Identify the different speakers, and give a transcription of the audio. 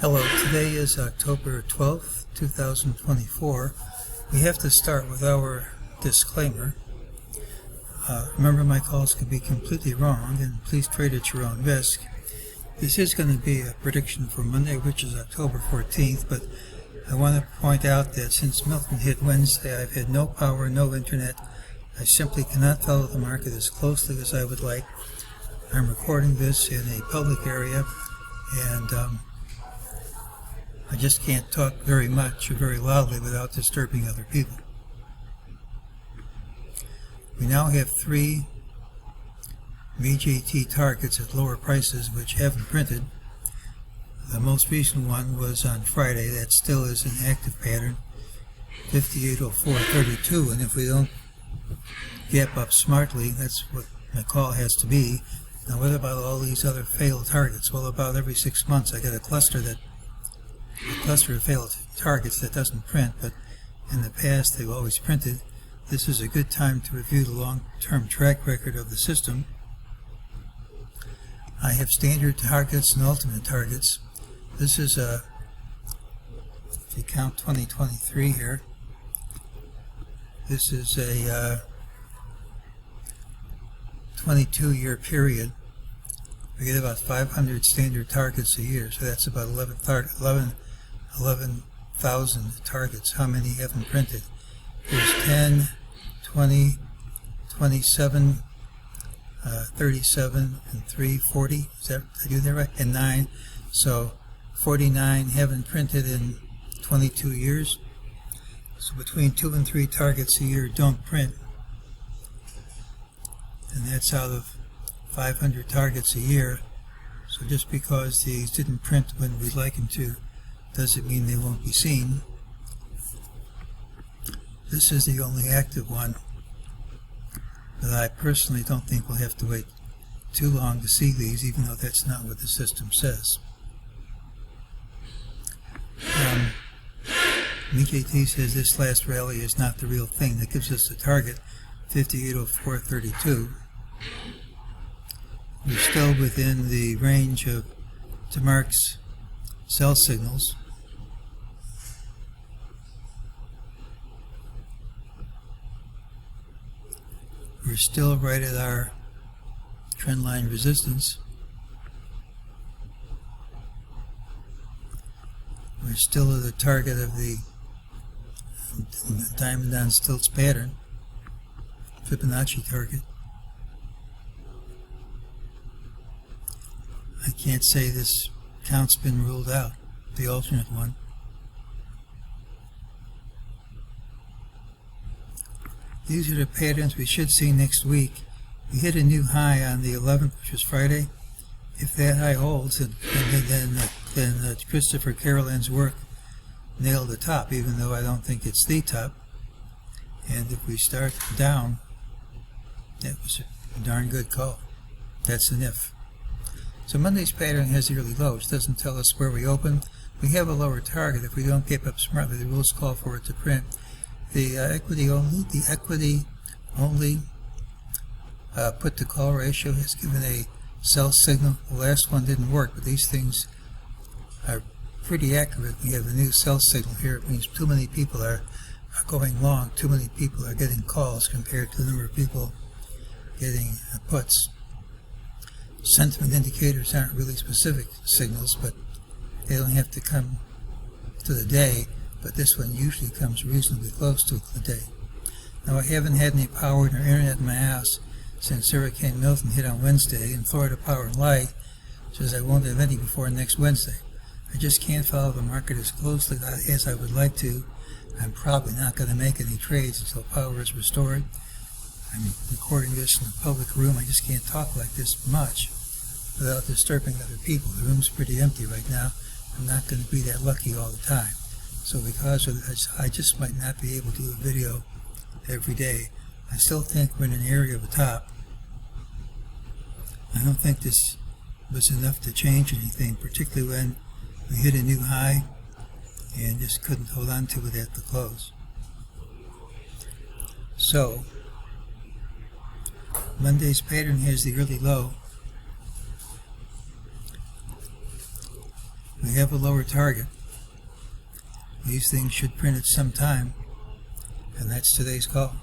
Speaker 1: Hello, today is October 12th, 2024. We have to start with our disclaimer. Remember, my calls could be completely wrong, and please trade at your own risk. This is going to be a prediction for Monday, which is October 14th, but I want to point out that since Milton hit Wednesday, I've had no power, no internet. I simply cannot follow the market as closely as I would like. I'm recording this in a public area, and I just can't talk very much or very loudly without disturbing other people. We now have 3 MEJT targets at lower prices which haven't printed. The most recent one was on Friday. That still is an active pattern, 5804.32, and if we don't gap up smartly, that's what my call has to be. Now, what about all these other failed targets? Well, about every 6 months I get a cluster of failed targets that doesn't print, but in the past they've always printed. This is a good time to review the long-term track record of the system. I have standard targets and ultimate targets. This is if you count 2023 here, this is a 22-year period. We get about 500 standard targets a year, so that's about 11,000 targets. How many haven't printed? There's 10, 20, 27, 37, and 3, 40. Is that, did I do that right? And 9. So 49 haven't printed in 22 years. So between 2 and 3 targets a year don't print. And that's out of 500 targets a year. So just because these didn't print when we'd like them to, doesn't mean they won't be seen. This is the only active one, but I personally don't think we'll have to wait too long to see these, even though that's not what the system says. MEJT says this last rally is not the real thing. That gives us the target, 5804.32. We're still within the range of DeMark's sell signals. We're still right at our trendline resistance. We're still at the target of the diamond on stilts pattern, Fibonacci target. I can't say this count's been ruled out, the alternate one. These are the patterns we should see next week. We hit a new high on the 11th, which was Friday. If that high holds, then Christopher Carolyn's work nailed the top, even though I don't think it's the top. And if we start down, that was a darn good call. That's an if. So Monday's pattern has the early low, which doesn't tell us where we open. We have a lower target. If we don't get up smartly, the rules call for it to print. The equity only put to call ratio has given a sell signal. The last one didn't work, but these things are pretty accurate. We have a new sell signal here. It means too many people are going long. Too many people are getting calls compared to the number of people getting puts. Sentiment indicators aren't really specific signals, but they don't have to come to the day, but this one usually comes reasonably close to the day. Now, I haven't had any power or internet in my house since Hurricane Milton hit on Wednesday, and Florida Power and Light says I won't have any before next Wednesday. I just can't follow the market as closely as I would like to. I'm probably not going to make any trades until power is restored. I'm recording this in a public room. I just can't talk like this much without disturbing other people. The room's pretty empty right now. I'm not going to be that lucky all the time. So because of this, I just might not be able to do a video every day. I still think we're in an area of a top. I don't think this was enough to change anything, particularly when we hit a new high and just couldn't hold on to it at the close. So Monday's pattern has the early low. We have a lower target. These things should print at some time, and that's today's call.